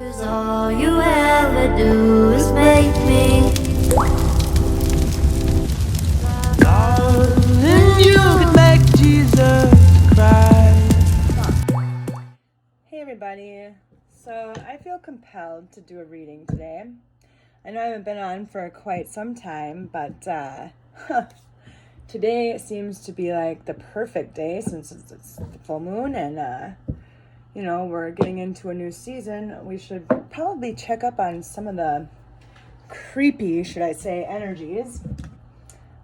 'Cause all you ever do is make me And you can make Jesus cry. Hey everybody, so I feel compelled to do a reading today. I know I haven't been on for quite some time, but today seems to be like the perfect day since it's the full moon and we're getting into a new season. We should probably check up on some of the creepy, should I say, energies.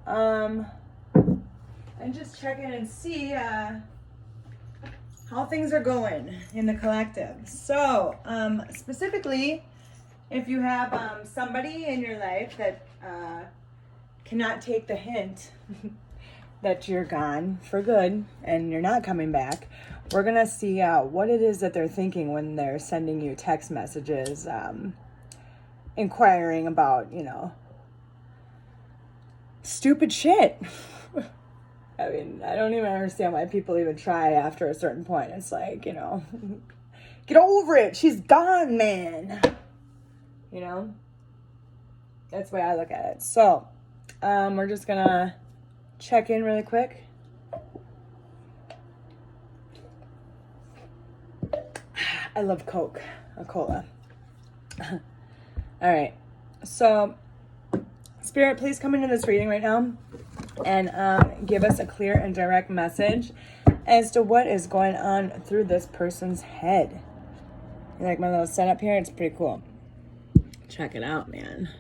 And just check in and see how things are going in the collective. So, specifically, if you have somebody in your life that cannot take the hint that you're gone for good and you're not coming back, we're going to see what it is that they're thinking when they're sending you text messages, inquiring about, stupid shit. I mean, I don't even understand why people even try after a certain point. It's like, get over it. She's gone, man. That's the way I look at it. So, we're just going to check in really quick. I love Coke or cola. All right. So, Spirit, please come into this reading right now and give us a clear and direct message as to what is going on through this person's head. You like my little setup here? It's pretty cool. Check it out, man.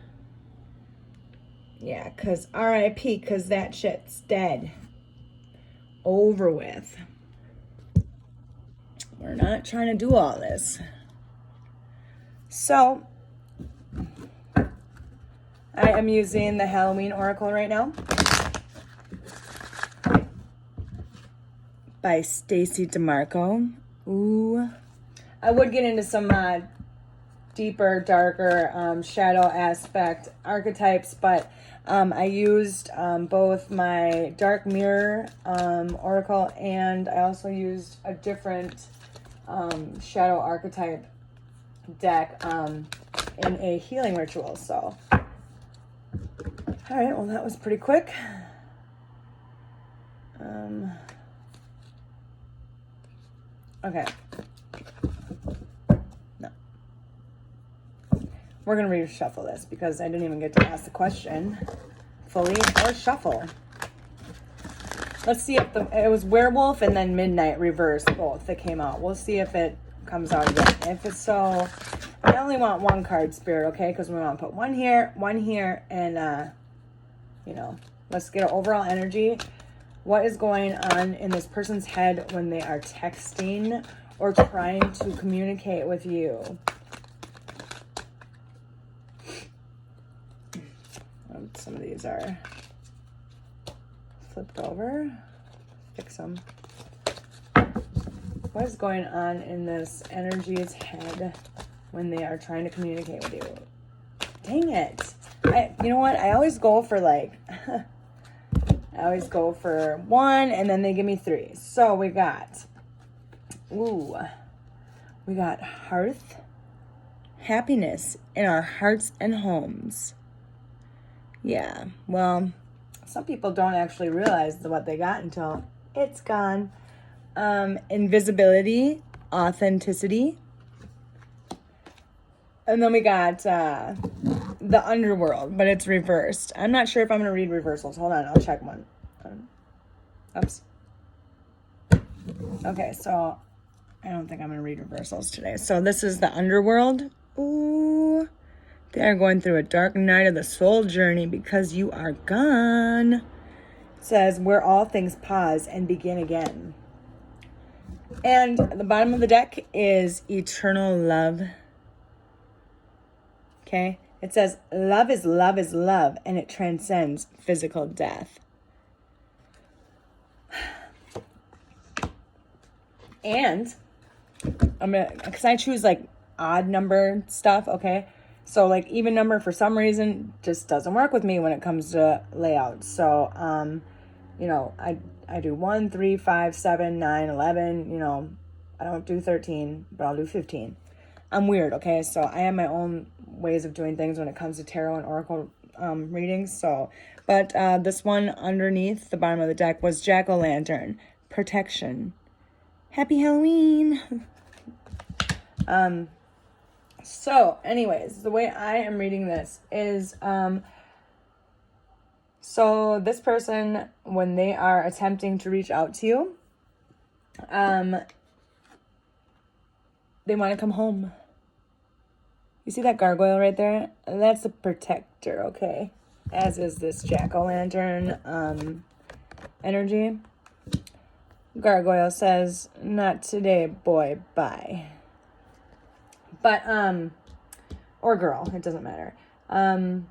Yeah, because R.I.P., because that shit's dead. Over with. We're not trying to do all this. So, I am using the Halloween Oracle right now by Stacy DeMarco. Ooh. I would get into some deeper, darker shadow aspect archetypes, but I used both my Dark Mirror Oracle, and I also used a different shadow archetype deck in a healing ritual. So, all right, well, that was pretty quick. Okay. No. We're going to reshuffle this because I didn't even get to ask the question fully or shuffle. Let's see if it was werewolf and then midnight reverse, both that came out. We'll see if it comes out again. If it's so, I only want one card, Spirit, okay? Because we want to put one here, and, let's get an overall energy. What is going on in this person's head when they are texting or trying to communicate with you? Some of these are flipped over. Fix them. What is going on in this energy's head when they are trying to communicate with you? Dang it. You know what? I always go for I always go for one and then they give me three. So we got hearth, happiness in our hearts and homes. Yeah, well, some people don't actually realize what they got until it's gone. Invisibility, authenticity. And then we got the underworld, but it's reversed. I'm not sure if I'm going to read reversals. Hold on, I'll check one. Oops. Okay, so I don't think I'm going to read reversals today. So this is the underworld. Ooh. They are going through a dark night of the soul journey because you are gone. It says, where all things pause and begin again. And at the bottom of the deck is eternal love. Okay? It says, love is love is love, and it transcends physical death. And because I choose odd number stuff, okay? So even number for some reason just doesn't work with me when it comes to layout. So, I do 1, 3, 5, 7, 9, 11, I don't do 13, but I'll do 15. I'm weird, okay? So I have my own ways of doing things when it comes to tarot and oracle readings. So, but this one underneath the bottom of the deck was jack-o'-lantern, protection. Happy Halloween. So anyways, the way I am reading this is, so this person, when they are attempting to reach out to you, they want to come home. You see that gargoyle right there? That's a protector, okay? As is this jack-o'-lantern energy. Gargoyle says, not today, boy, bye. But, or girl, it doesn't matter. And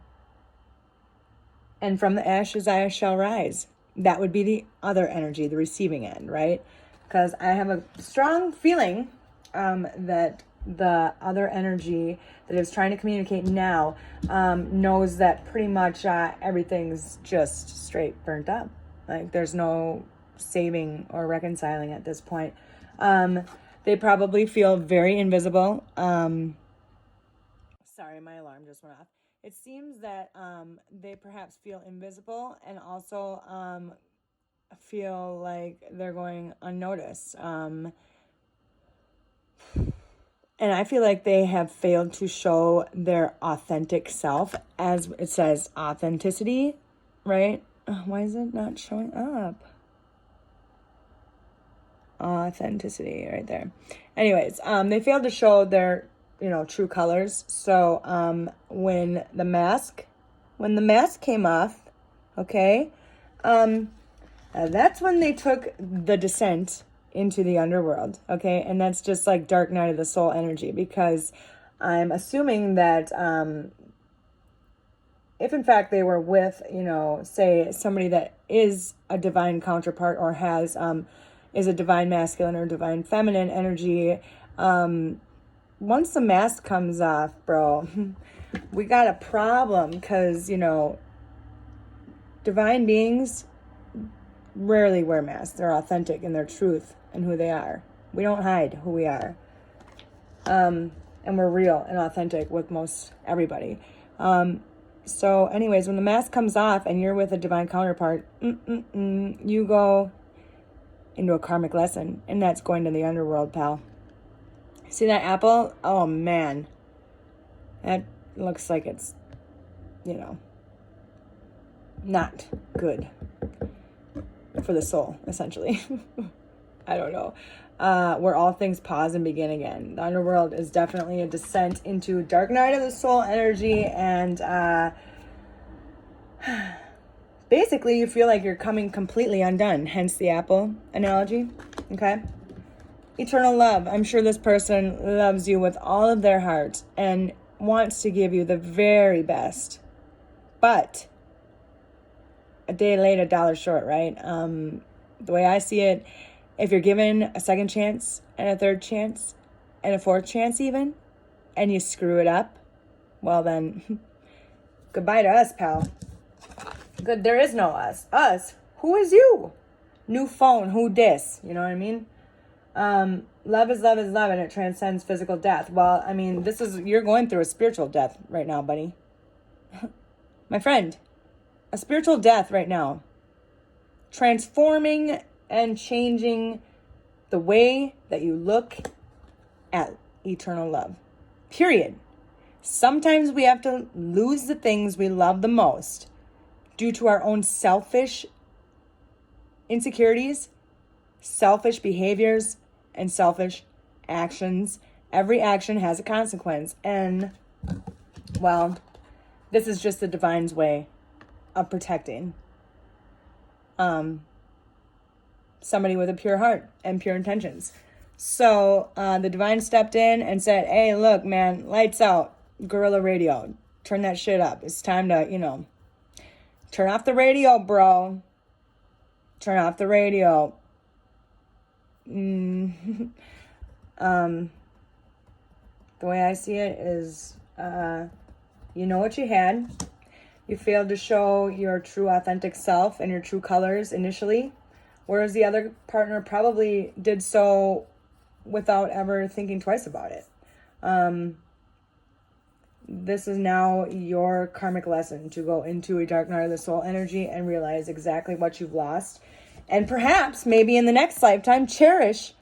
from the ashes I shall rise. That would be the other energy, the receiving end, right? Because I have a strong feeling that the other energy that is trying to communicate now knows that pretty much everything's just straight burnt up. Like there's no saving or reconciling at this point. They probably feel very invisible. Sorry, my alarm just went off. It seems that they perhaps feel invisible and also feel like they're going unnoticed. And I feel like they have failed to show their authentic self, as it says authenticity, right? Why is it not showing up? Authenticity right there. Anyways, they failed to show their, true colors. So when the mask came off, okay, that's when they took the descent into the underworld, okay? And that's just like dark night of the soul energy, because I'm assuming that if in fact they were with, say somebody that is a divine counterpart or has is a divine masculine or divine feminine energy, once the mask comes off, bro, we got a problem, because divine beings rarely wear masks. They're authentic in their truth and who they are. We don't hide who we are. And we're real and authentic with most everybody. So anyways, when the mask comes off and you're with a divine counterpart, you go into a karmic lesson, and that's going to the underworld, pal. See that apple? Oh man, that looks like it's, not good for the soul, essentially. I don't know. Where all things pause and begin again. The underworld is definitely a descent into dark night of the soul energy, and basically you feel like you're coming completely undone, hence the apple analogy, okay? Eternal love. I'm sure this person loves you with all of their heart and wants to give you the very best, but a day late, a dollar short, right? The way I see it, if you're given a second chance and a third chance and a fourth chance even, and you screw it up, well then, goodbye to us, pal. Good, there is no us. Us? Who is you? New phone, who dis? You know what I mean? Love is love is love, and it transcends physical death. Well, I mean, you're going through a spiritual death right now, buddy. My friend, a spiritual death right now. Transforming and changing the way that you look at eternal love. Period. Sometimes we have to lose the things we love the most due to our own selfish insecurities, selfish behaviors, and selfish actions. Every action has a consequence. And, well, this is just the divine's way of protecting somebody with a pure heart and pure intentions. So the divine stepped in and said, hey, look, man, lights out, guerrilla radio. Turn that shit up. It's time to, turn off the radio, bro. Turn off the radio. The way I see it is, you know what you had. You failed to show your true authentic self and your true colors initially, whereas the other partner probably did so without ever thinking twice about it. This is now your karmic lesson to go into a dark night of the soul energy and realize exactly what you've lost. And perhaps, maybe in the next lifetime, cherish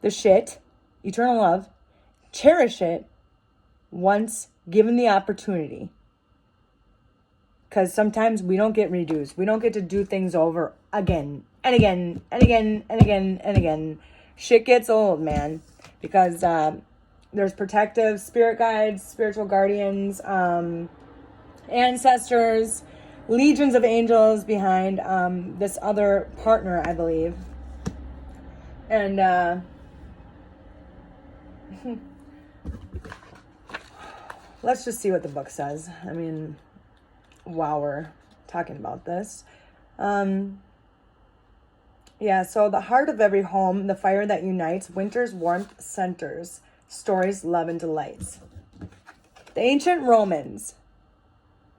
the shit, eternal love, cherish it once given the opportunity. Because sometimes we don't get redos. We don't get to do things over again and again and again and again and again. Shit gets old, man. Because there's protective spirit guides, spiritual guardians, ancestors, legions of angels behind this other partner, I believe. And let's just see what the book says. I mean, while we're talking about this. Yeah, so the heart of every home, the fire that unites, winter's warmth centers, stories, love, and delights. The ancient Romans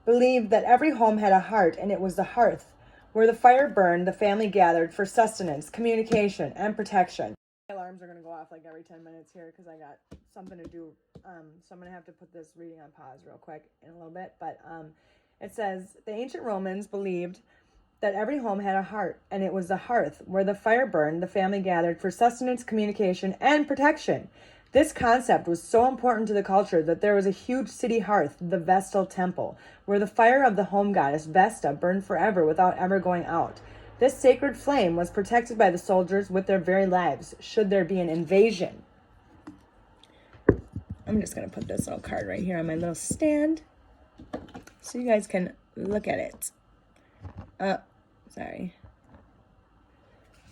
believed that every home had a heart, and it was the hearth. Where the fire burned, the family gathered for sustenance, communication, and protection. My alarms are going to go off like every 10 minutes here because I got something to do. So I'm going to have to put this reading on pause real quick in a little bit. But it says, the ancient Romans believed that every home had a heart, and it was the hearth. Where the fire burned, the family gathered for sustenance, communication, and protection. This concept was so important to the culture that there was a huge city hearth, the Vestal Temple, where the fire of the home goddess Vesta burned forever without ever going out. This sacred flame was protected by the soldiers with their very lives, should there be an invasion. I'm just going to put this little card right here on my little stand so you guys can look at it. Sorry.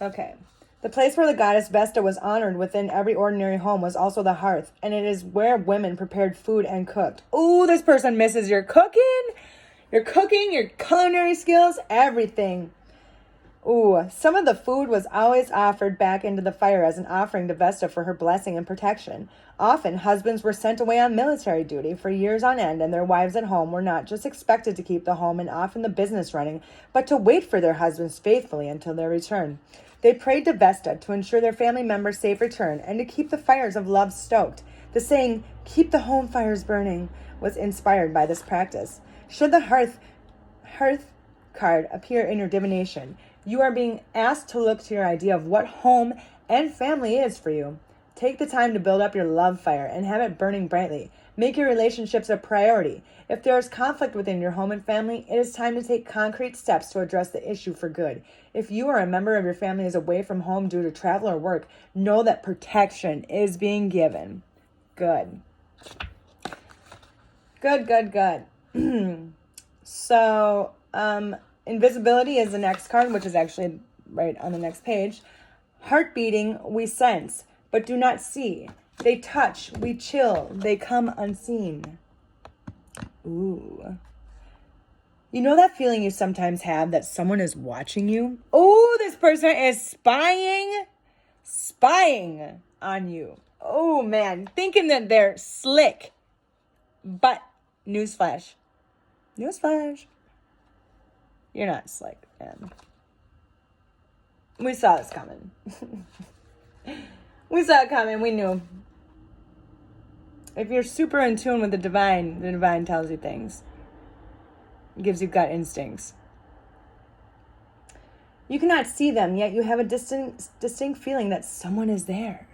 Okay. The place where the goddess Vesta was honored within every ordinary home was also the hearth, and it is where women prepared food and cooked. Ooh, this person misses your cooking, your culinary skills, everything. Ooh, some of the food was always offered back into the fire as an offering to Vesta for her blessing and protection. Often, husbands were sent away on military duty for years on end, and their wives at home were not just expected to keep the home and often the business running, but to wait for their husbands faithfully until their return. They prayed to Vesta to ensure their family members' safe return and to keep the fires of love stoked. The saying, "keep the home fires burning," was inspired by this practice. Should the hearth card appear in your divination, you are being asked to look to your idea of what home and family is for you. Take the time to build up your love fire and have it burning brightly. Make your relationships a priority. If there is conflict within your home and family, it is time to take concrete steps to address the issue for good. If you or a member of your family is away from home due to travel or work, know that protection is being given. Good. Good. So, invisibility is the next card, which is actually right on the next page. Heart beating, we sense, but do not see. They touch, we chill, they come unseen. Ooh. You know that feeling you sometimes have that someone is watching you? Oh, this person is spying on you. Oh, man, thinking that they're slick. But, newsflash. You're not slick, man. We saw this coming. We saw it coming. We knew. If you're super in tune with the divine tells you things. It gives you gut instincts. You cannot see them, yet you have a distinct feeling that someone is there.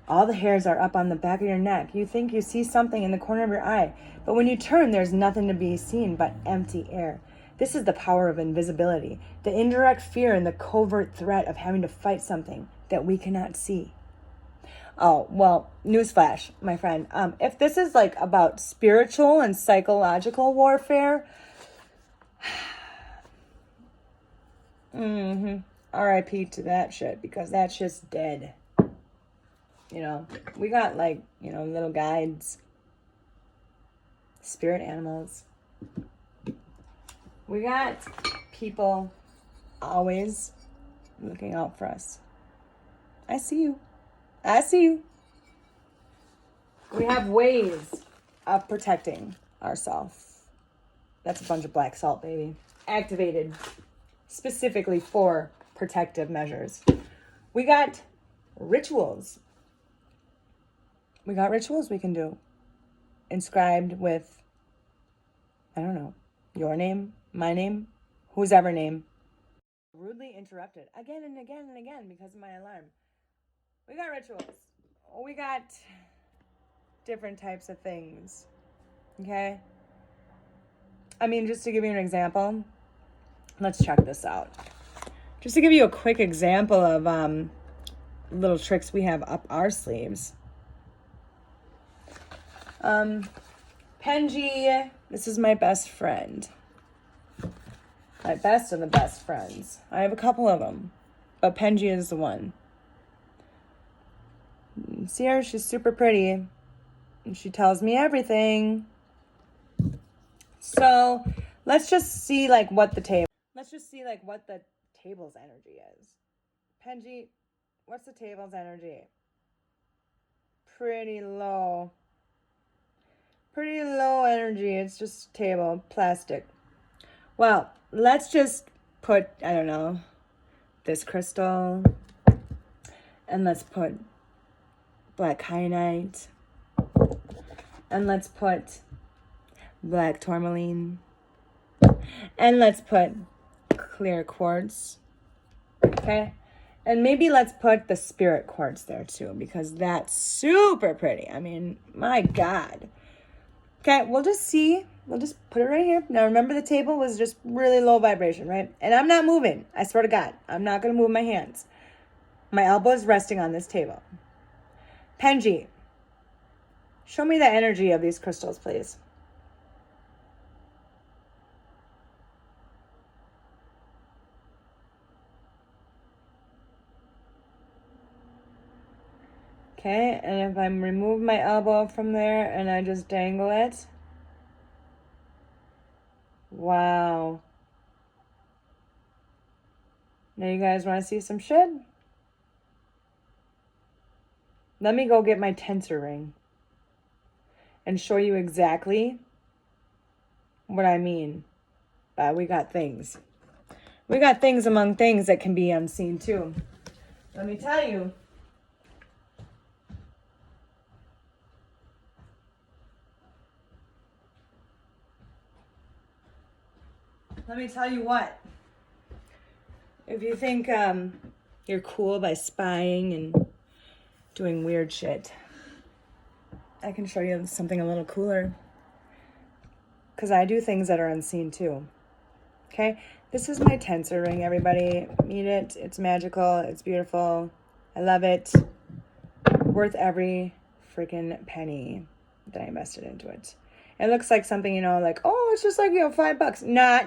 All the hairs are up on the back of your neck. You think you see something in the corner of your eye, but when you turn, there's nothing to be seen but empty air. This is the power of invisibility, the indirect fear and the covert threat of having to fight something that we cannot see. Oh, well, newsflash, my friend. If this is like about spiritual and psychological warfare, RIP to that shit, because that shit's dead. You know, we got like, little guides, spirit animals. We got people always looking out for us. I see you. We have ways of protecting ourselves. That's a bunch of black salt, baby. Activated specifically for protective measures. We got rituals. we got rituals we can do. Inscribed with, I don't know, your name, my name, whose ever name. Rudely interrupted again and again and again because of my alarm. We got rituals. We got different types of things. Okay? I mean, just to give you an example, let's check this out. Just to give you a quick example of little tricks we have up our sleeves. Penji, this is my best friend. My best of the best friends. I have a couple of them, but Penji is the one. See her? She's super pretty. And she tells me everything. So let's just see what the table's energy is. Penji, what's the table's energy? Pretty low. Pretty low energy. It's just table, plastic. Well, let's just put, I don't know, this crystal. And let's put black kyanite. And let's put black tourmaline. And let's put clear quartz. Okay? And maybe let's put the spirit quartz there too, because that's super pretty. I mean, my God. Okay, we'll just see. We'll just put it right here. Now, remember the table was just really low vibration, right? And I'm not moving. I swear to God. I'm not going to move my hands. My elbow is resting on this table. Penji, show me the energy of these crystals, please. Okay, and if I remove my elbow from there and I just dangle it. Wow. Now you guys want to see some shit? Let me go get my tensor ring and show you exactly what I mean by we got things. We got things among things that can be unseen too. Let me tell you. Let me tell you what. If you think you're cool by spying and doing weird shit, I can show you something a little cooler. Because I do things that are unseen too. Okay? This is my tensor ring, everybody. Meet it. It's magical. It's beautiful. I love it. Worth every freaking penny that I invested into it. It looks like something, oh, it's just like, $5. Nah.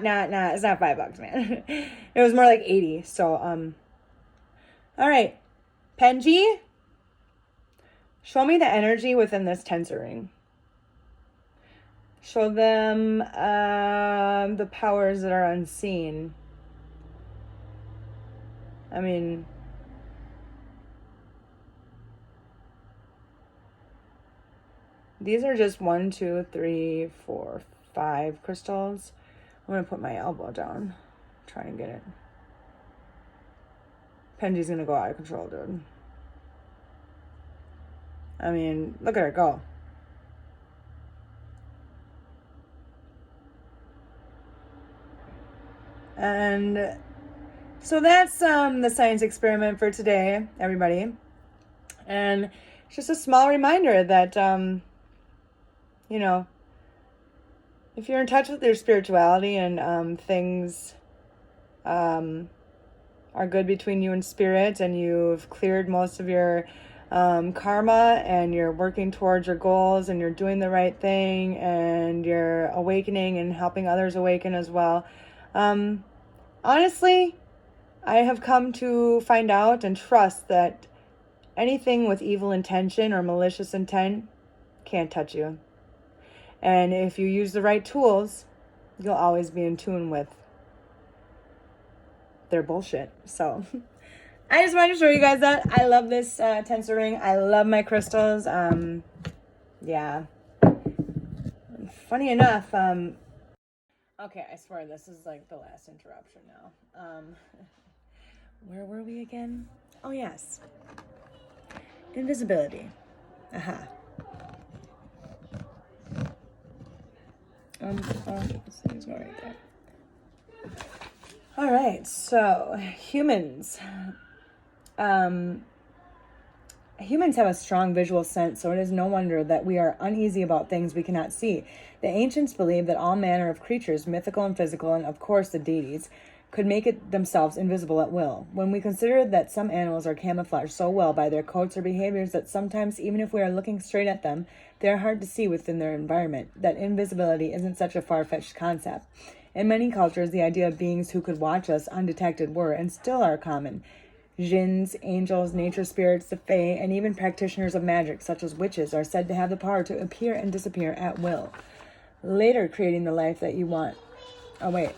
It's not $5, man. It was more like 80. So, all right. Penji, show me the energy within this tensor ring. Show them the powers that are unseen. I mean, these are just 1, 2, 3, 4, 5 crystals. I'm going to put my elbow down. Try and get it. Penji's going to go out of control, dude. I mean, look at her go. And so that's the science experiment for today, everybody. And it's just a small reminder that, if you're in touch with your spirituality and things are good between you and spirit, and you've cleared most of your karma, and you're working towards your goals, and you're doing the right thing, and you're awakening and helping others awaken as well. Honestly, I have come to find out and trust that anything with evil intention or malicious intent can't touch you. And if you use the right tools, you'll always be in tune with their bullshit. So I just wanted to show you guys that. I love this tensor ring. I love my crystals. Yeah. Funny enough, okay, I swear this is like the last interruption now. Where were we again? Oh, yes. Invisibility. Aha. This thing's going right there. All right, so humans. Humans have a strong visual sense, so it is no wonder that we are uneasy about things we cannot see. The ancients believed that all manner of creatures, mythical and physical, and of course the deities, could make it themselves invisible at will. When we consider that some animals are camouflaged so well by their coats or behaviors that sometimes, even if we are looking straight at them, they are hard to see within their environment, that invisibility isn't such a far-fetched concept. In many cultures, the idea of beings who could watch us undetected were and still are common. Jinns, angels, nature spirits, the fae, and even practitioners of magic, such as witches, are said to have the power to appear and disappear at will, later creating the life that you want. Oh, wait.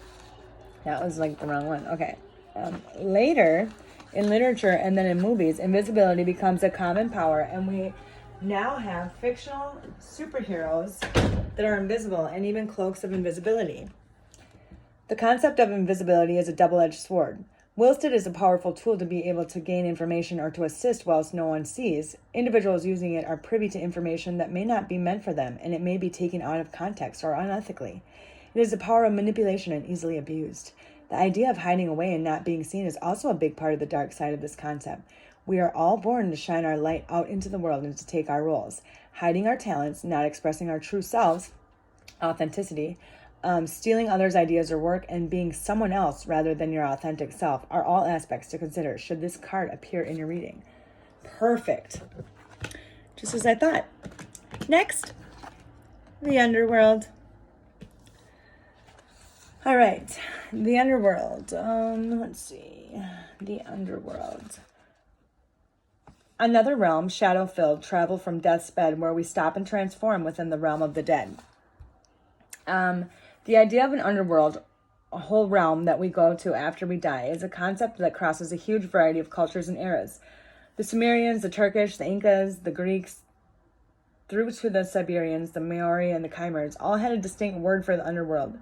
That was like the wrong one. Okay. Later, in literature and then in movies, invisibility becomes a common power, and we now have fictional superheroes that are invisible and even cloaks of invisibility. The concept of invisibility is a double-edged sword. Whilst it is a powerful tool to be able to gain information or to assist whilst no one sees, individuals using it are privy to information that may not be meant for them, and it may be taken out of context or unethically. It is a power of manipulation and easily abused. The idea of hiding away and not being seen is also a big part of the dark side of this concept. We are all born to shine our light out into the world and to take our roles. Hiding our talents, not expressing our true selves, authenticity, stealing others' ideas or work, and being someone else rather than your authentic self are all aspects to consider should this card appear in your reading. Perfect. Just as I thought. Next, the underworld. All right, the underworld. Let's see. The underworld. Another realm, shadow-filled, travel from death's bed, where we stop and transform within the realm of the dead. The idea of an underworld, a whole realm that we go to after we die, is a concept that crosses a huge variety of cultures and eras. The Sumerians, the Turkish, the Incas, the Greeks, through to the Siberians, the Maori, and the Khmers, all had a distinct word for the underworld.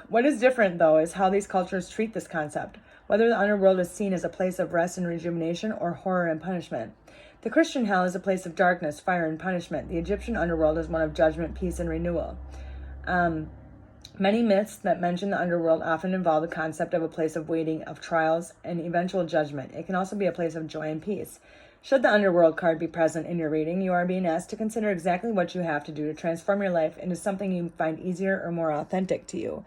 What is different, though, is how these cultures treat this concept, whether the underworld is seen as a place of rest and rejuvenation or horror and punishment. The Christian hell is a place of darkness, fire, and punishment. The Egyptian underworld is one of judgment, peace, and renewal. Many myths that mention the underworld often involve the concept of a place of waiting, of trials, and eventual judgment. It can also be a place of joy and peace. Should the underworld card be present in your reading, you are being asked to consider exactly what you have to do to transform your life into something you find easier or more authentic to you.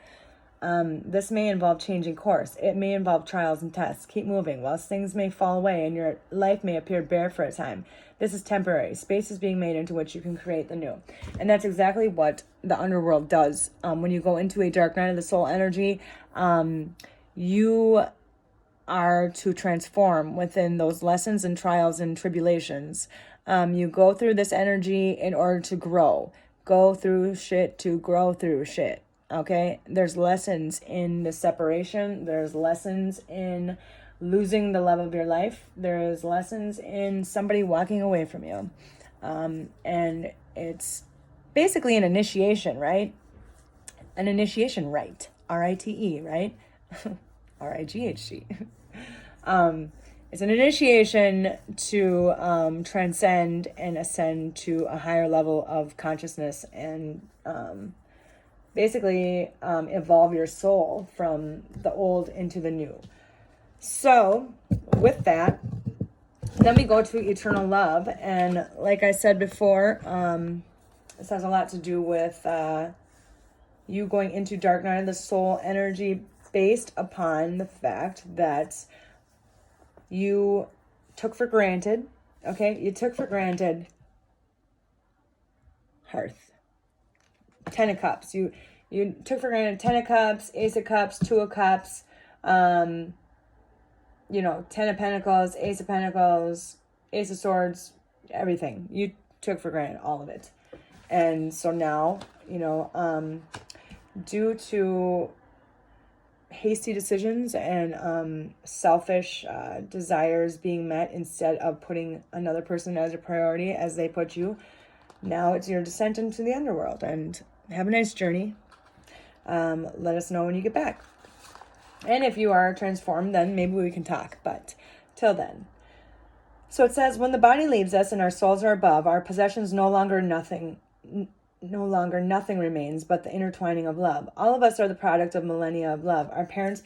This may involve changing course. It may involve trials and tests. Keep moving. Whilst things may fall away and your life may appear bare for a time, this is temporary. Space is being made into which you can create the new. And that's exactly what the underworld does. When you go into a dark night of the soul energy, you are to transform within those lessons and trials and tribulations. You go through this energy in order to grow. Go through shit to grow through shit. Okay, there's lessons in the separation. There's lessons in losing the love of your life. There's lessons in somebody walking away from you. And it's basically an initiation, right? An initiation rite. R-I-T-E, right? R-I-G-H-T. It's an initiation to transcend and ascend to a higher level of consciousness and basically evolve your soul from the old into the new. So with that, then we go to eternal love. And like I said before, this has a lot to do with you going into dark night of the soul energy based upon the fact that you took for granted, okay? You took for granted hearth. 10 of Cups. You took for granted 10 of Cups, Ace of Cups, 2 of Cups, 10 of Pentacles, Ace of Pentacles, Ace of Swords, everything. You took for granted all of it. And so now, due to hasty decisions and selfish desires being met instead of putting another person as a priority as they put you, now it's your descent into the underworld. And have a nice journey. Let us know when you get back. And if you are transformed, then maybe we can talk. But till then. So it says, when the body leaves us and our souls are above, our possessions no longer no longer nothing remains but the intertwining of love. All of us are the product of millennia of love. Our parents,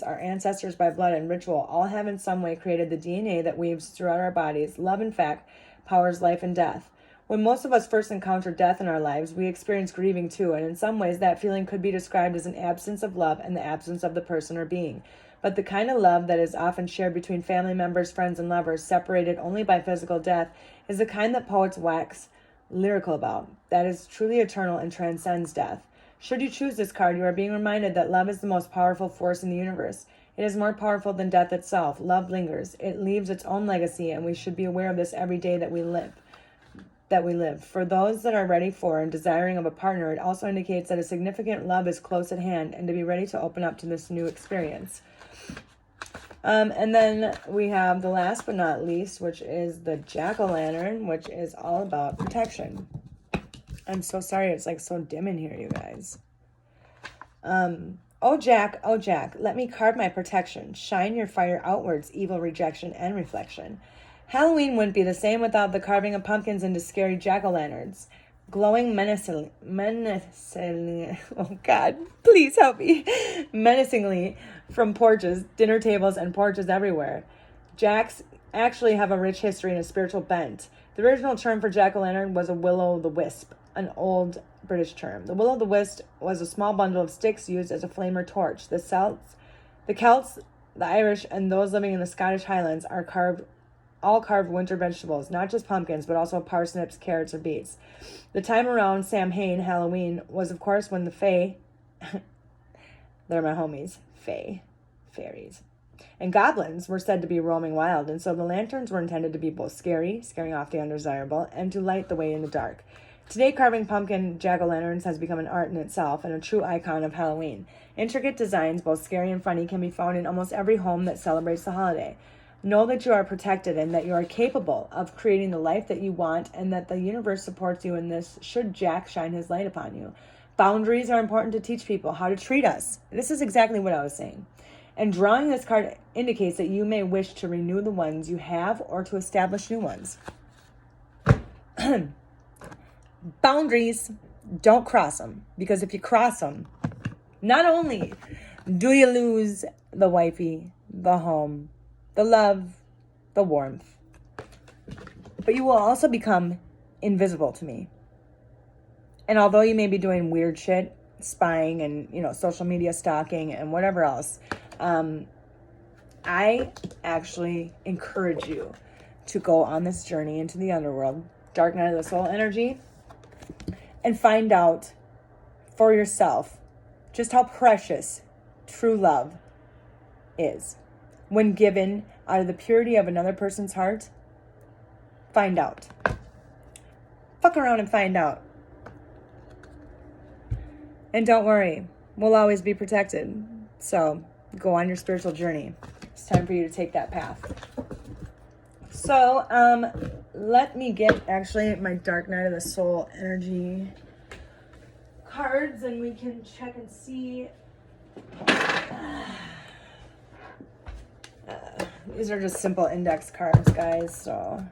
our ancestors by blood and ritual all have in some way created the DNA that weaves throughout our bodies. Love, in fact, powers life and death. When most of us first encounter death in our lives, we experience grieving too, and in some ways that feeling could be described as an absence of love and the absence of the person or being. But the kind of love that is often shared between family members, friends, and lovers, separated only by physical death, is the kind that poets wax lyrical about, that is truly eternal and transcends death. Should you choose this card, you are being reminded that love is the most powerful force in the universe. It is more powerful than death itself. Love lingers. It leaves its own legacy, and we should be aware of this every day that we live. For those that are ready for and desiring of a partner, it also indicates that a significant love is close at hand and to be ready to open up to this new experience. And then we have the last but not least, which is the jack-o'-lantern, which is all about protection. I'm so sorry it's like so dim in here, you guys. Oh Jack, let me carve my protection. Shine your fire outwards, evil rejection and reflection. Halloween wouldn't be the same without the carving of pumpkins into scary jack-o'-lanterns. Glowing menacingly, oh God, please help me, menacingly from porches, dinner tables, and porches everywhere. Jacks actually have a rich history and a spiritual bent. The original term for jack-o'-lantern was a will-o'-the-wisp, an old British term. The will-o'-the-wisp was a small bundle of sticks used as a flame or torch. The Celts, the Irish, and those living in the Scottish Highlands all carved winter vegetables, not just pumpkins, but also parsnips, carrots, or beets. The time around Samhain, Halloween, was of course when the Fae, they're my homies, Fae, fairies, and goblins were said to be roaming wild, and so the lanterns were intended to be both scaring off the undesirable, and to light the way in the dark. Today, carving pumpkin jack-o'-lanterns has become an art in itself and a true icon of Halloween. Intricate designs, both scary and funny, can be found in almost every home that celebrates the holiday. Know that you are protected and that you are capable of creating the life that you want, and that the universe supports you in this should Jack shine his light upon you. Boundaries are important to teach people how to treat us. This is exactly what I was saying. And drawing this card indicates that you may wish to renew the ones you have or to establish new ones. Boundaries, don't cross them, because if you cross them, not only do you lose the wifey, the home, the love, the warmth, but you will also become invisible to me. And although you may be doing weird shit, spying and, social media stalking and whatever else, I actually encourage you to go on this journey into the underworld, dark night of the soul energy, and find out for yourself just how precious true love is. When given out of the purity of another person's heart, find out. Fuck around and find out. And don't worry, we'll always be protected. So go on your spiritual journey. It's time for you to take that path. So let me get actually my Dark Night of the Soul energy cards, and we can check and see. These are just simple index cards, guys, so I'm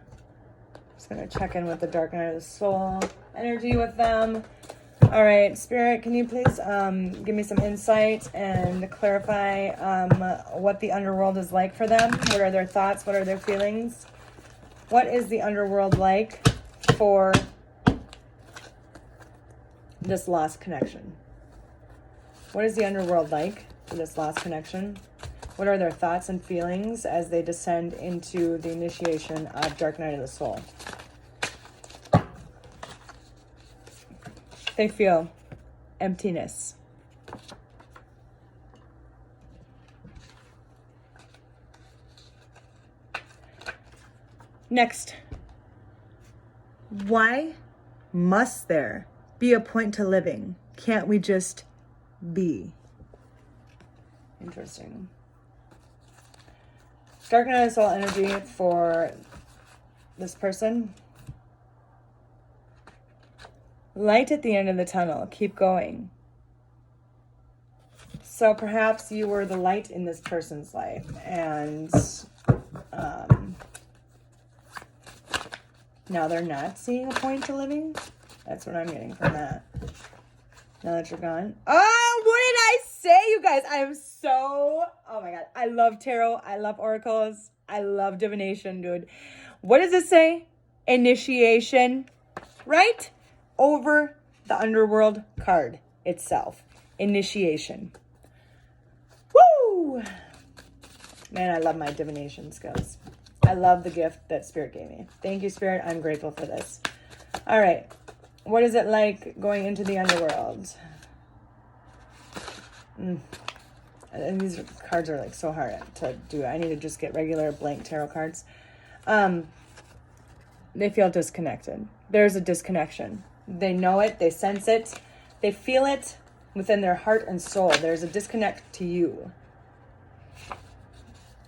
just going to check in with the Dark Night of the Soul energy with them. All right, Spirit, can you please give me some insight and clarify what the underworld is like for them? What are their thoughts? What are their feelings? What is the underworld like for this lost connection? What is the underworld like for this lost connection? What are their thoughts and feelings as they descend into the initiation of Dark Night of the Soul? They feel emptiness. Next, why must there be a point to living? Can't we just be? Interesting. Dark Night of the Soul energy for this person. Light at the end of the tunnel. Keep going. So perhaps you were the light in this person's life, and now they're not seeing a point to living. That's what I'm getting from that. Now that you're gone. Oh, what did I say, you guys? I am so... Oh, my God. I love tarot. I love oracles. I love divination, dude. What does it say? Initiation, right? Over the underworld card itself. Initiation. Woo! Man, I love my divination skills. I love the gift that Spirit gave me. Thank you, Spirit. I'm grateful for this. All right. What is it like going into the underworld? And these cards are like so hard to do. I need to just get regular blank tarot cards. They feel disconnected. There's a disconnection. They know it. They sense it. They feel it within their heart and soul. There's a disconnect to you.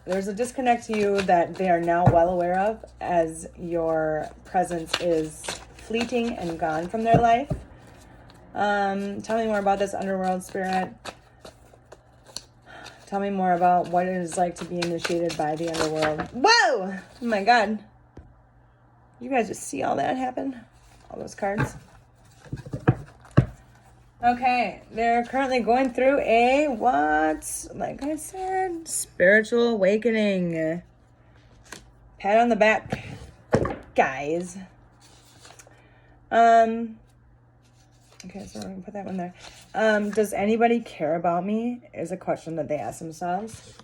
There's a disconnect to you that they are now well aware of as your presence is fleeting and gone from their life. Tell me more about this underworld, Spirit. Tell me more about what it is like to be initiated by the underworld. Whoa! Oh my God. You guys just see all that happen? All those cards? Okay, they're currently going through a what? Like I said, spiritual awakening. Pat on the back, guys. Okay, so we're gonna put that one there. Does anybody care about me? Is a question that they ask themselves.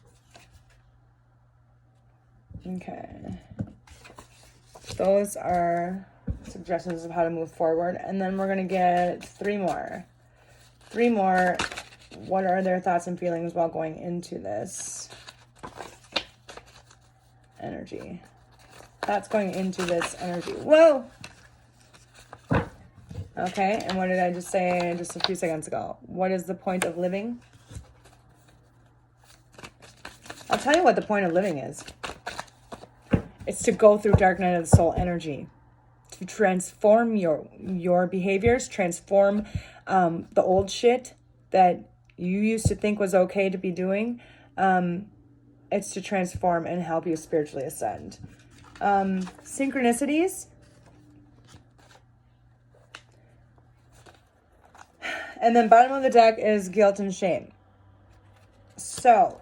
Okay. Those are suggestions of how to move forward. And then we're gonna get three more. What are their thoughts and feelings while going into this energy? Thoughts going into this energy. Whoa! Okay, and what did I just say just a few seconds ago? What is the point of living? I'll tell you what the point of living is. It's to go through dark night of the soul energy. To transform your behaviors, transform the old shit that you used to think was okay to be doing. It's to transform and help you spiritually ascend. Synchronicities. And then bottom of the deck is guilt and shame. So,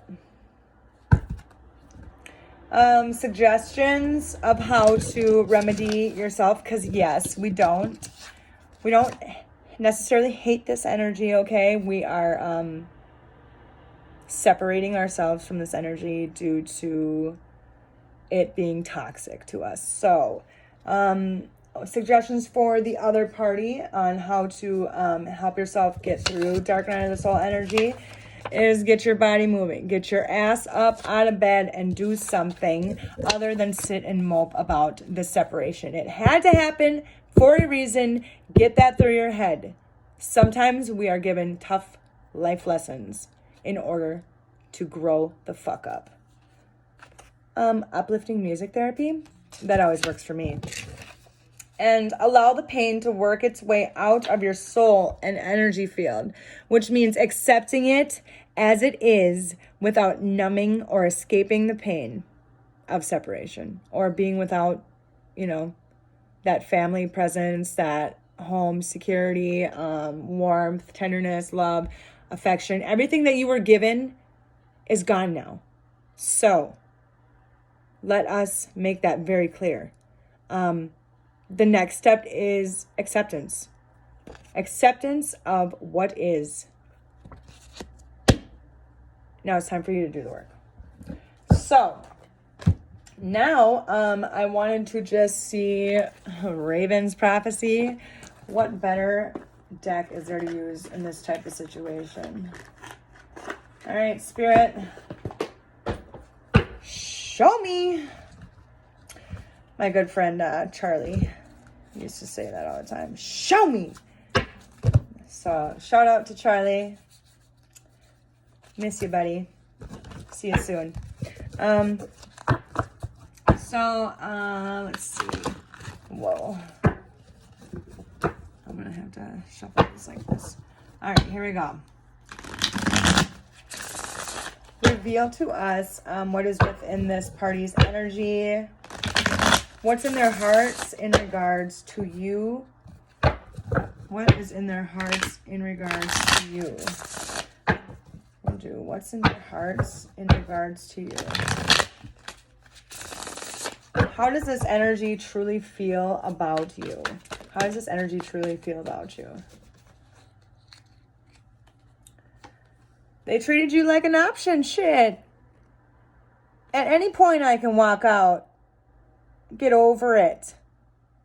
suggestions of how to remedy yourself. Because yes, we don't necessarily hate this energy, okay? We are separating ourselves from this energy due to it being toxic to us. So, suggestions for the other party on how to help yourself get through dark night of the soul energy is get your body moving. Get your ass up out of bed and do something other than sit and mope about the separation. It had to happen for a reason. Get that through your head. Sometimes we are given tough life lessons in order to grow the fuck up. Uplifting music therapy, that always works for me. And allow the pain to work its way out of your soul and energy field, which means accepting it as it is without numbing or escaping the pain of separation or being without, that family presence, that home security, warmth, tenderness, love, affection. Everything that you were given is gone now. So let us make that very clear. The next step is acceptance. Acceptance of what is. Now it's time for you to do the work. So, now I wanted to just see Raven's Prophecy. What better deck is there to use in this type of situation? All right, Spirit. Show me. My good friend Charlie used to say that all the time. Show me. So shout out to Charlie. Miss you, buddy. See you soon. Let's see. Whoa. I'm gonna have to shuffle this like this. All right, here we go. Reveal to us what is within this party's energy. What's in their hearts in regards to you What is in their hearts in regards to you? What's in their hearts in regards to you? How does this energy truly feel about you? How does this energy truly feel about you? They treated you like an option. Shit. At any point I can walk out. Get over it.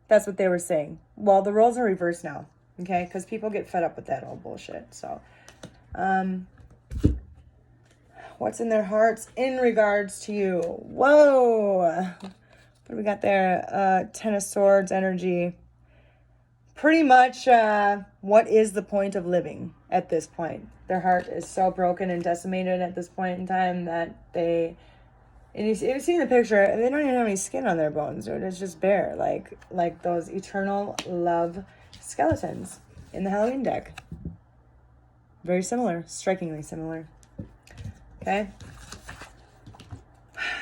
That's what they were saying. Well, the roles are reversed now. Okay? Because people get fed up with that old bullshit. So, what's in their hearts in regards to you? Whoa. What do we got there? Ten of Swords energy. Pretty much, what is the point of living at this point? Their heart is so broken and decimated at this point in time that they... And you've seen the picture, they don't even have any skin on their bones, dude. It's just bare, like those eternal love skeletons in the Halloween deck. Very similar, strikingly similar. Okay.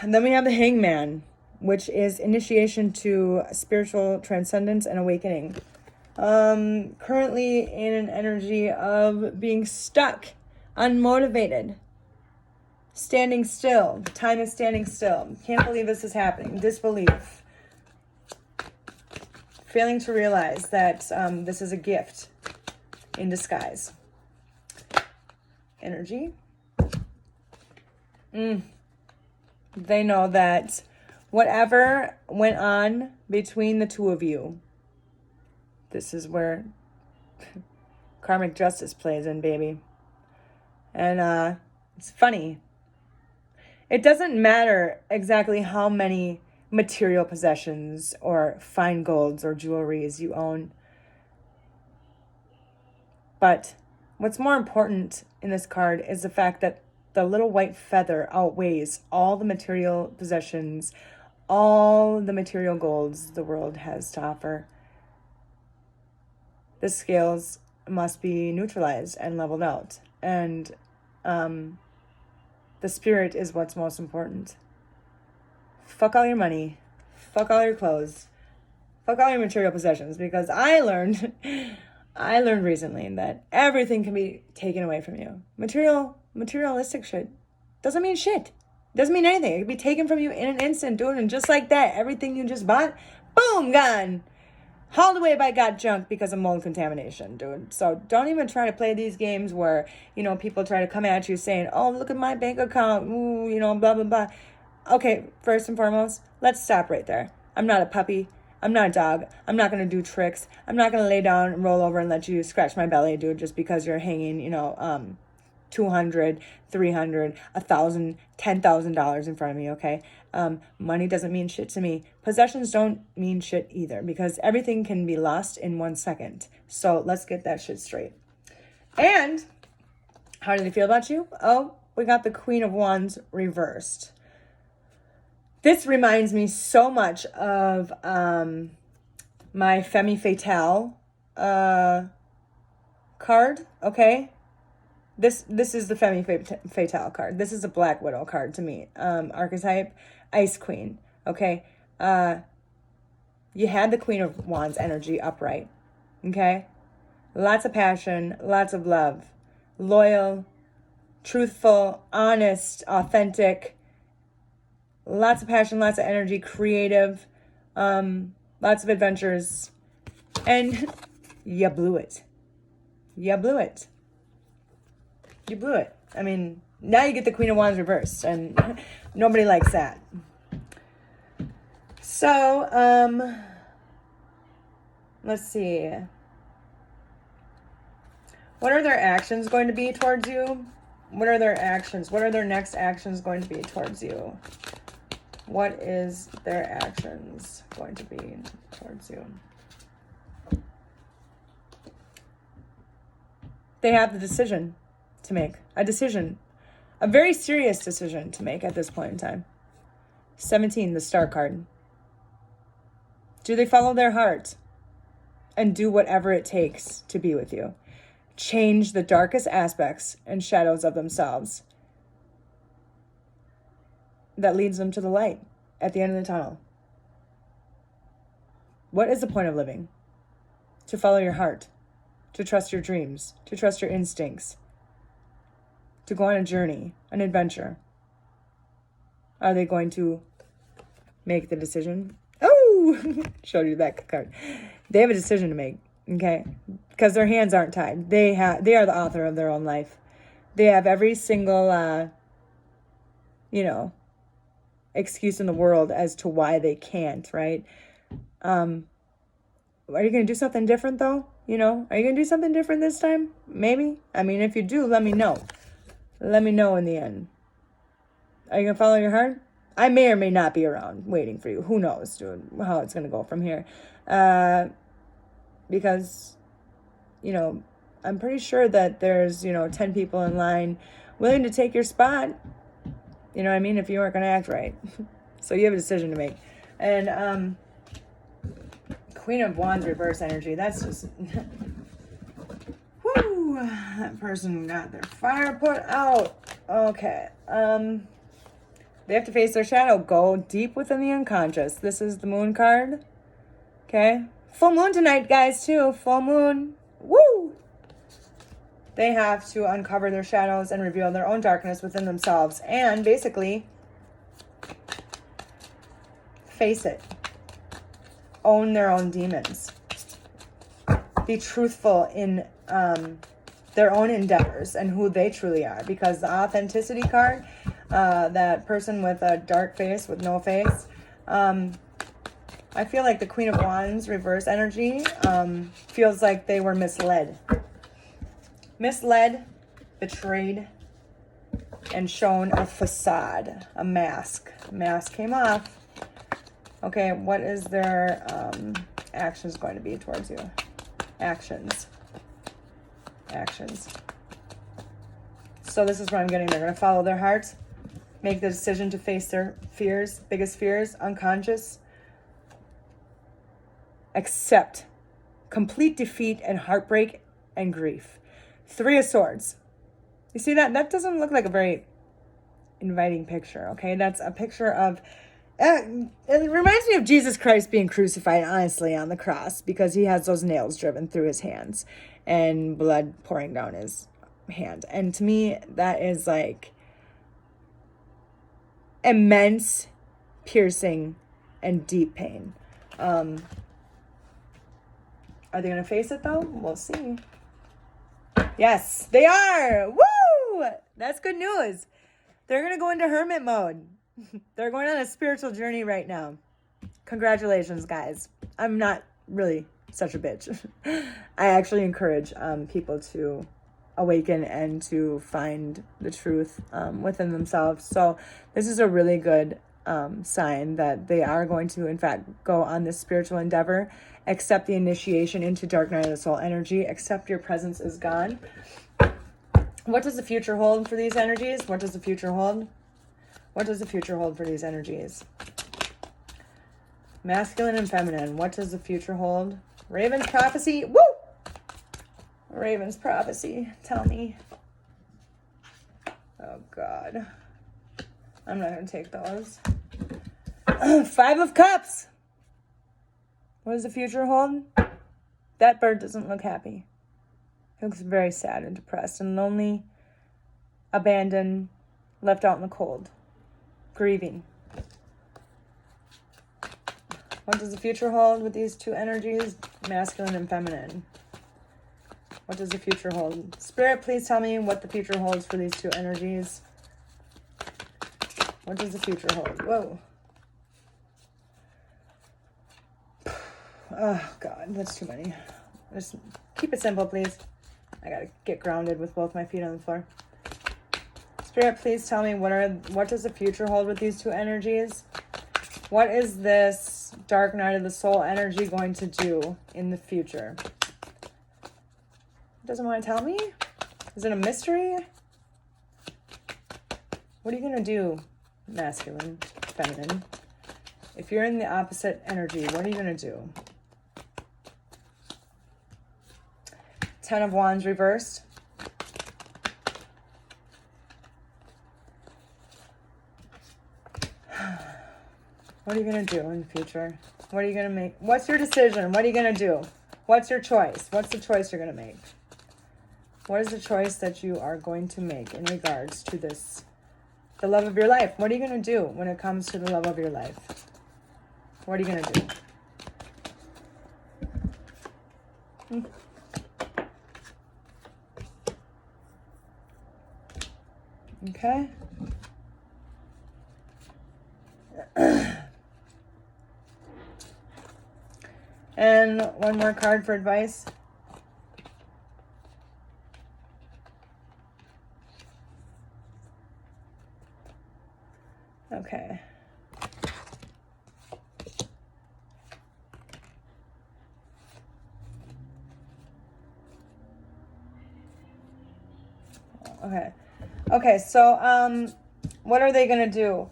And then we have the Hangman, which is initiation to spiritual transcendence and awakening. Currently in an energy of being stuck, unmotivated, standing still. Time is standing still. Can't believe this is happening. Disbelief. Failing to realize that this is a gift in disguise. Energy. They know that whatever went on between the two of you, this is where karmic justice plays in, baby. And it's funny. It doesn't matter exactly how many material possessions or fine golds or jewelries you own. But what's more important in this card is the fact that the little white feather outweighs all the material possessions, all the material golds the world has to offer. The scales must be neutralized and leveled out. And the spirit is what's most important. Fuck all your money. Fuck all your clothes. Fuck all your material possessions. Because I learned recently that everything can be taken away from you. Materialistic shit doesn't mean shit. Doesn't mean anything. It can be taken from you in an instant, dude. And just like that, everything you just bought, boom, gone. Hauled away by God junk because of mold contamination, dude. So don't even try to play these games where, people try to come at you saying, oh, look at my bank account, ooh, blah, blah, blah. Okay, first and foremost, let's stop right there. I'm not a puppy. I'm not a dog. I'm not going to do tricks. I'm not going to lay down and roll over and let you scratch my belly, dude, just because you're hanging, $200, $300, $1,000, $10,000 in front of me, okay? Money doesn't mean shit to me. Possessions don't mean shit either, because everything can be lost in 1 second. So let's get that shit straight. And how do they feel about you? Oh, we got the Queen of Wands reversed. This reminds me so much of my Femme Fatale card, okay? This is the Femme Fatale card. This is a Black Widow card to me. Archetype, Ice Queen, okay? You had the Queen of Wands energy upright, okay? Lots of passion, lots of love. Loyal, truthful, honest, authentic. Lots of passion, lots of energy, creative, lots of adventures. And you blew it. You blew it. You blew it. I mean, now you get the Queen of Wands reversed, and nobody likes that. So, let's see. What are their actions going to be towards you? What are their actions? What are their next actions going to be towards you? What is their actions going to be towards you? They have the decision to make. A decision. A very serious decision to make at this point in time. 17, the Star card. Do they follow their heart and do whatever it takes to be with you? Change the darkest aspects and shadows of themselves that leads them to the light at the end of the tunnel. What is the point of living? To follow your heart. to trust your dreams, to trust your instincts, to go on a journey, an adventure? Are they going to make the decision? Oh, showed you that card. They have a decision to make, okay? Because their hands aren't tied. They are the author of their own life. They have every single, excuse in the world as to why they can't, right? Are you going to do something different, though? Are you going to do something different this time? Maybe. I mean, if you do, let me know. Let me know in the end. Are you going to follow your heart? I may or may not be around waiting for you. Who knows, dude, how it's going to go from here. Because, I'm pretty sure that there's, 10 people in line willing to take your spot. You know what I mean? If you weren't going to act right. So you have a decision to make. And Queen of Wands reverse energy. That's just... Whoo! That person got their fire put out. Okay. They have to face their shadow. Go deep within the unconscious. This is the moon card. Okay. Full moon tonight, guys, too. Full moon. Woo! They have to uncover their shadows and reveal their own darkness within themselves. And basically, face it. Own their own demons. Be truthful in their own endeavors and who they truly are. Because the authenticity card, that person with a dark face, with no face, I feel like the Queen of Wands reverse energy feels like they were misled. Misled, betrayed, and shown a facade, a mask. Mask came off. Okay, what is their actions going to be towards you? Actions. So this is what I'm getting. They're going to follow their hearts, make the decision to face their fears, biggest fears, unconscious. Accept complete defeat and heartbreak and grief. 3 of Swords. You see that? That doesn't look like a very inviting picture, okay? That's a picture of... it reminds me of Jesus Christ being crucified, honestly, on the cross, because he has those nails driven through his hands and blood pouring down his hand. And to me, that is like immense, piercing, and deep pain. Are they going to face it, though? We'll see. Yes, they are. Woo! That's good news. They're going to go into hermit mode. They're going on a spiritual journey right now. Congratulations, guys. I'm not really such a bitch. I actually encourage people to awaken and to find the truth within themselves. So this is a really good sign that they are going to, in fact, go on this spiritual endeavor. Accept the initiation into dark night of the soul energy. Accept your presence is gone. What does the future hold for these energies? What does the future hold? What does the future hold for these energies? Masculine and feminine. What does the future hold? Raven's prophecy. Woo! Raven's prophecy. Tell me. Oh, God. I'm not going to take those. 5 of Cups. What does the future hold? That bird doesn't look happy. He looks very sad and depressed and lonely, abandoned, left out in the cold, grieving. What does the future hold with these 2 energies? Masculine and feminine. What does the future hold? Spirit, please tell me what the future holds for these 2 energies. What does the future hold? Whoa. Oh, God, that's too many. Just keep it simple, please. I gotta get grounded with both my feet on the floor. Spirit, please tell me what does the future hold with these 2 energies? What is this dark night of the soul energy going to do in the future? It doesn't want to tell me? Is it a mystery? What are you going to do, masculine, feminine? If you're in the opposite energy, what are you going to do? 10 of Wands reversed. What are you going to do in the future? What are you going to make? What's your decision? What are you going to do? What's your choice? What's the choice you're going to make? What is the choice that you are going to make in regards to this, the love of your life? What are you going to do when it comes to the love of your life? What are you going to do? Okay. And one more card for advice. Okay. Okay. Okay, so what are they going to do?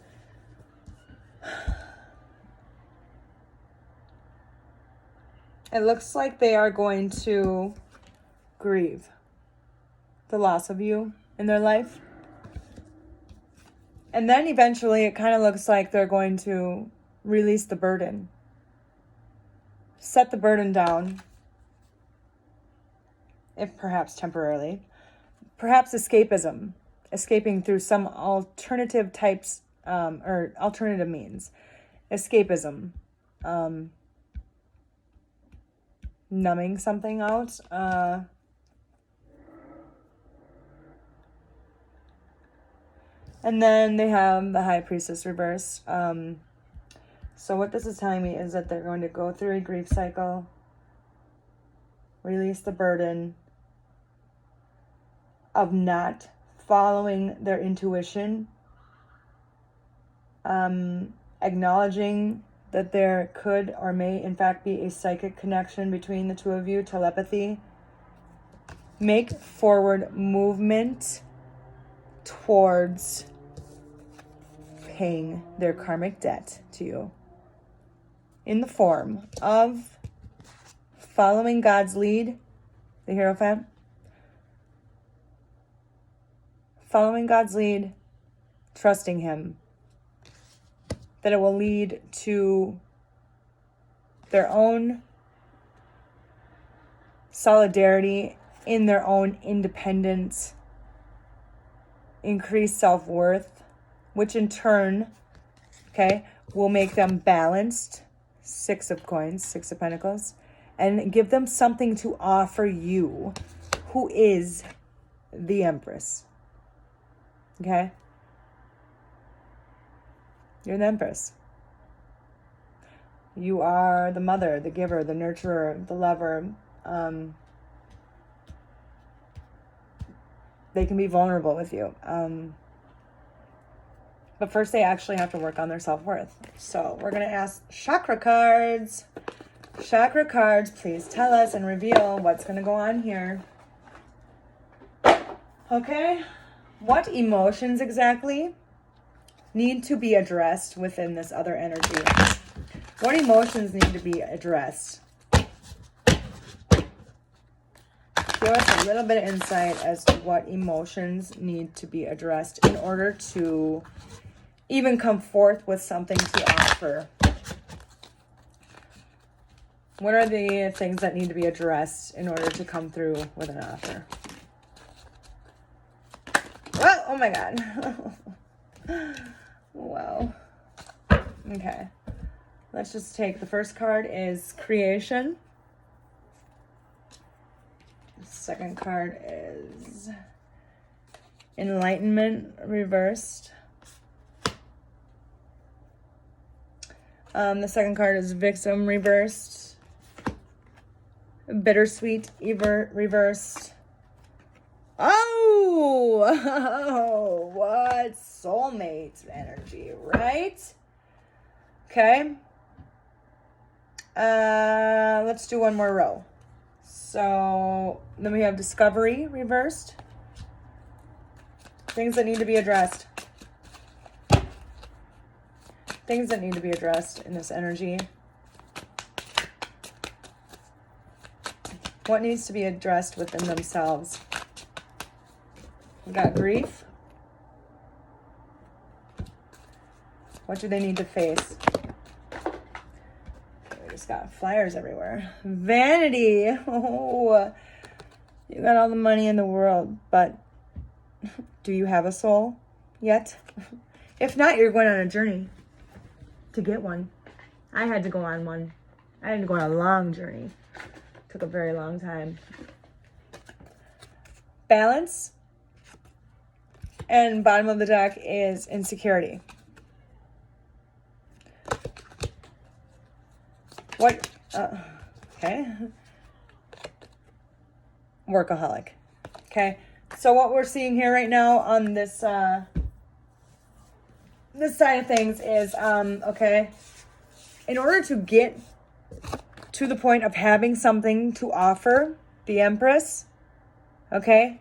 It looks like they are going to grieve the loss of you in their life. And then eventually it kind of looks like they're going to release the burden. Set the burden down, if perhaps temporarily. Perhaps escapism. Escaping through some alternative types, or alternative means. Escapism. Numbing something out. And then they have the High Priestess reverse. So what this is telling me is that they're going to go through a grief cycle, release the burden of not following their intuition, acknowledging that there could or may in fact be a psychic connection between the two of you, telepathy. Make forward movement towards paying their karmic debt to you in the form of following God's lead, the Hierophant, following God's lead, trusting Him, that it will lead to their own solidarity in their own independence, increased self-worth, which in turn, okay, will make them balanced, 6 of coins, 6 of pentacles, and give them something to offer you, who is the Empress. Okay? You're the Empress. You are the mother, the giver, the nurturer, the lover. They can be vulnerable with you. But first they actually have to work on their self-worth. So we're going to ask chakra cards. Chakra cards, please tell us and reveal what's going to go on here. Okay. What emotions exactly need to be addressed within this other energy? What emotions need to be addressed? Give us a little bit of insight as to what emotions need to be addressed in order to even come forth with something to offer. What are the things that need to be addressed in order to come through with an offer? Well, oh my God. Wow. Okay. Let's just take the first card is creation. The second card is enlightenment reversed. The second card is victim reversed. Bittersweet reversed. Oh, what soulmate energy, right? Okay. Let's do one more row. So then we have discovery reversed. Things that need to be addressed. Things that need to be addressed in this energy. What needs to be addressed within themselves? We got grief. What do they need to face? Okay, just got flyers everywhere. Vanity. Oh, you got all the money in the world, but do you have a soul yet? If not, you're going on a journey to get one. I had to go on one. I had to go on a long journey. Took a very long time. Balance. And bottom of the deck is insecurity. What? Okay. Workaholic. Okay. So what we're seeing here right now on this this side of things is okay. In order to get to the point of having something to offer, the Empress, okay,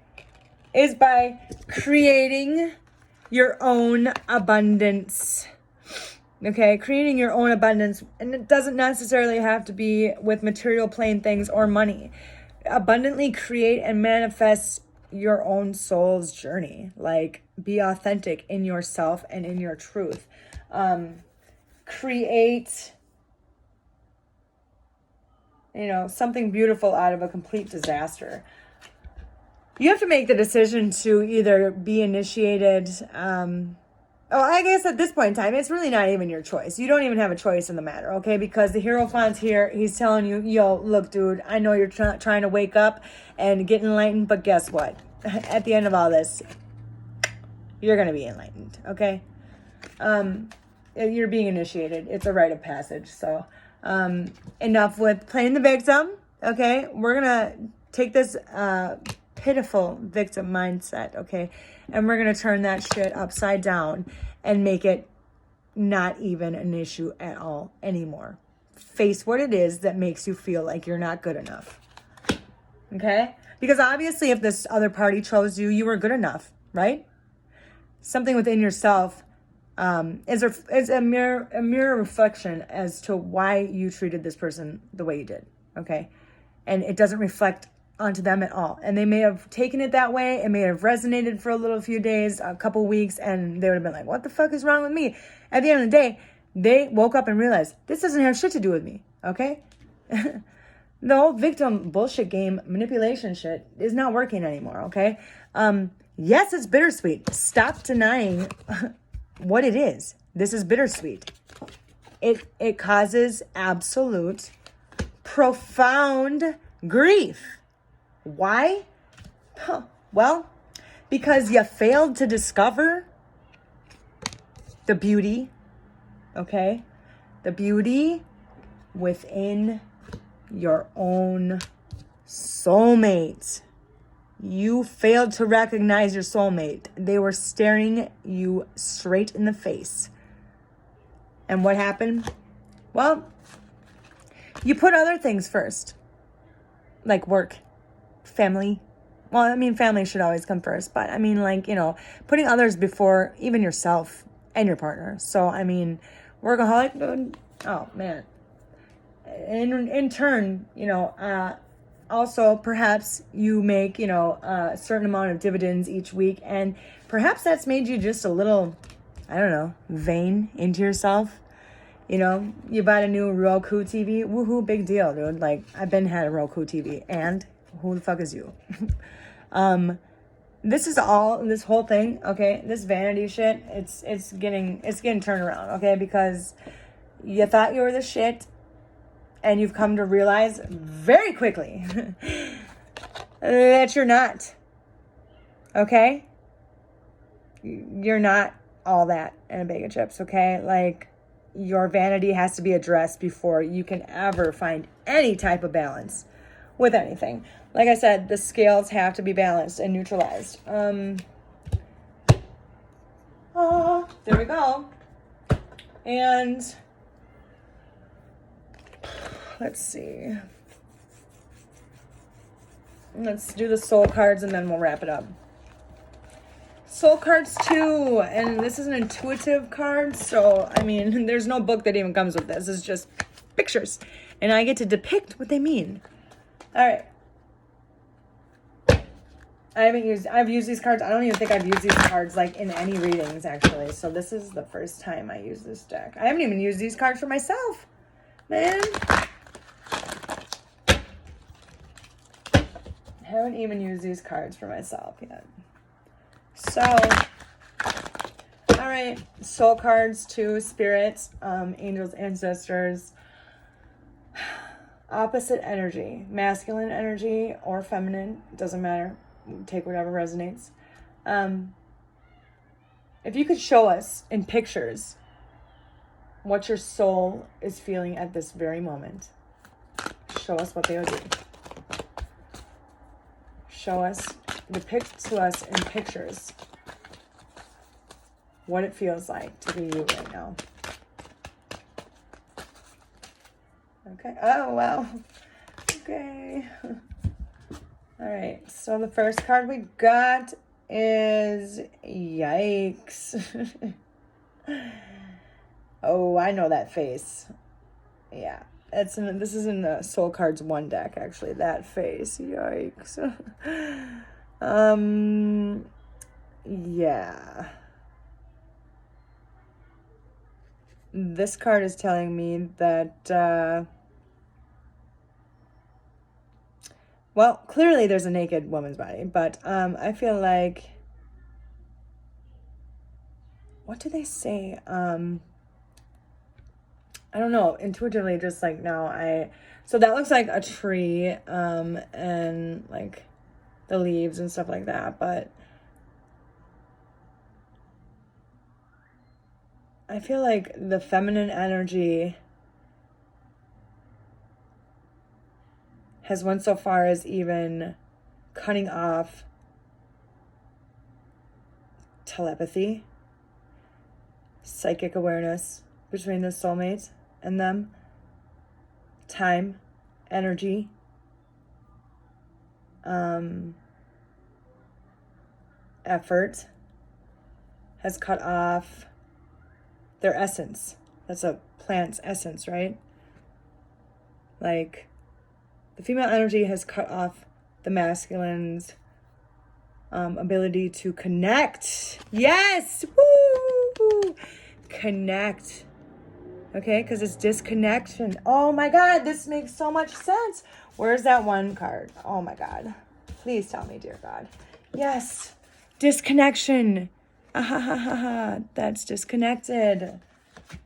is by creating your own abundance. Okay, creating your own abundance. And it doesn't necessarily have to be with material plain things or money. Abundantly create and manifest your own soul's journey. Like, be authentic in yourself and in your truth. Create, something beautiful out of a complete disaster. You have to make the decision to either be initiated. I guess at this point in time, it's really not even your choice. You don't even have a choice in the matter, okay? Because the Hierophant's here. He's telling you, yo, look, dude, I know you're trying to wake up and get enlightened, but guess what? At the end of all this, you're going to be enlightened, okay? You're being initiated. It's a rite of passage. So enough with playing the victim, okay? We're going to take this pitiful victim mindset, okay? And we're going to turn that shit upside down and make it not even an issue at all anymore. Face what it is that makes you feel like you're not good enough. Okay? Because obviously if this other party chose you, you were good enough, right? Something within yourself is a mirror reflection as to why you treated this person the way you did, okay? And it doesn't reflect onto them at all. And they may have taken it that way. It may have resonated for a few days, a couple weeks, and they would have been like, what the fuck is wrong with me? At the end of the day, they woke up and realized this doesn't have shit to do with me, okay? The whole victim bullshit game, manipulation shit is not working anymore, okay? Yes, it's bittersweet. Stop denying what it is. This is bittersweet. It causes absolute, profound grief. Why? Well, because you failed to discover the beauty, okay? The beauty within your own soulmate. You failed to recognize your soulmate. They were staring you straight in the face. And what happened? Well, you put other things first, like work. Family. Well, I mean, family should always come first, but I mean, like, putting others before even yourself and your partner. So, I mean, workaholic, dude, oh, man. In turn, also perhaps you make, a certain amount of dividends each week, and perhaps that's made you just a little, I don't know, vain into yourself. You bought a new Roku TV. Woohoo, big deal, dude. Like, I've had a Roku TV, and who the fuck is you? This whole thing, okay, this vanity shit, it's getting turned around, okay, because you thought you were the shit, and you've come to realize very quickly that you're not, okay? You're not all that in a bag of chips, okay? Like, your vanity has to be addressed before you can ever find any type of balance with anything. Like I said, the scales have to be balanced and neutralized. There we go. And let's see. Let's do the soul cards and then we'll wrap it up. Soul cards 2, and this is an intuitive card, so I mean, there's no book that even comes with this. It's just pictures, and I get to depict what they mean. All right. I've used these cards. I don't even think I've used these cards like in any readings actually. So this is the first time I use this deck. I haven't even used these cards for myself, man. haven't even used these cards for myself yet. So, all right, soul cards to spirits, angels, ancestors, opposite energy, masculine energy or feminine, doesn't matter. Take whatever resonates. If you could show us in pictures what your soul is feeling at this very moment, show us what they would do. Show us, depict to us in pictures what it feels like to be you right now. Okay. Oh, wow. Okay. All right. So the first card we got is yikes. Oh, I know that face. Yeah. This is in the Soul Cards 1 deck, actually. That face. Yikes. Yeah. This card is telling me that, well, clearly there's a naked woman's body, but I feel like, what do they say? I don't know, intuitively, just like now so that looks like a tree, and like the leaves and stuff like that, but I feel like the feminine energy has went so far as even cutting off telepathy, psychic awareness between the soulmates and them, time, energy, effort, has cut off their essence. That's a plant's essence, right? Like, the female energy has cut off the masculine's ability to connect. Yes! Woo! Connect. Okay, because it's disconnection. Oh my God, this makes so much sense. Where's that one card? Oh my God. Please tell me, dear God. Yes. Disconnection. That's disconnected.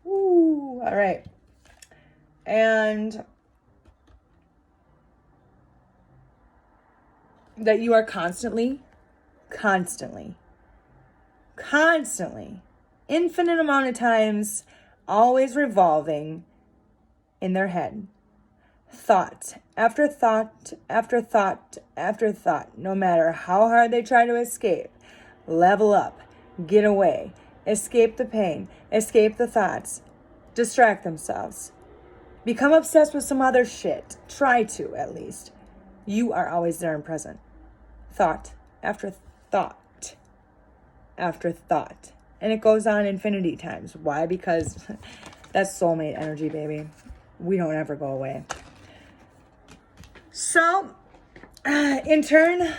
Woo. All right. And that you are constantly, infinite amount of times, always revolving in their head. Thought after thought after thought after thought, no matter how hard they try to escape, level up, get away, escape the pain, escape the thoughts, distract themselves, become obsessed with some other shit. Try to, at least. You are always there and present. Thought after thought after thought. And it goes on infinity times. Why? Because that's soulmate energy, baby. We don't ever go away. So, in turn,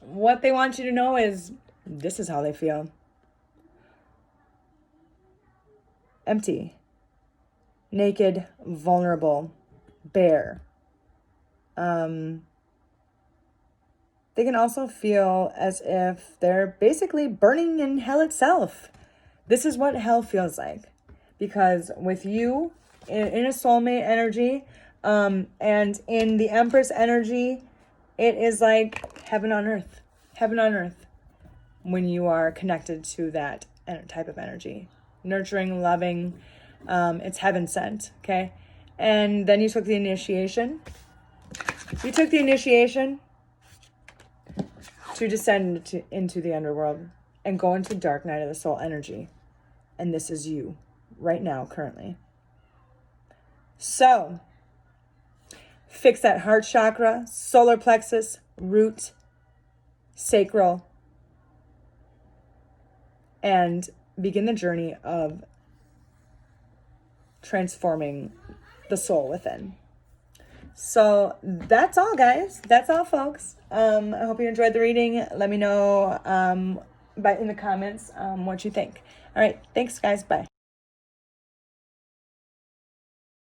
what they want you to know is this is how they feel. Empty, naked, vulnerable, bare. They can also feel as if they're basically burning in hell itself. This is what hell feels like. Because with you in a soulmate energy, and in the Empress energy, it is like heaven on earth. Heaven on earth. When you are connected to that type of energy. Nurturing, loving, it's heaven sent, okay? And then you took the initiation. You took the initiation to descend into the underworld and go into dark night of the soul energy. And this is you right now, currently. So, fix that heart chakra, solar plexus, root, sacral, and begin the journey of transforming the soul within. So that's all, guys. That's all, folks. I hope you enjoyed the reading. Let me know in the comments what you think. All right. Thanks, guys. Bye.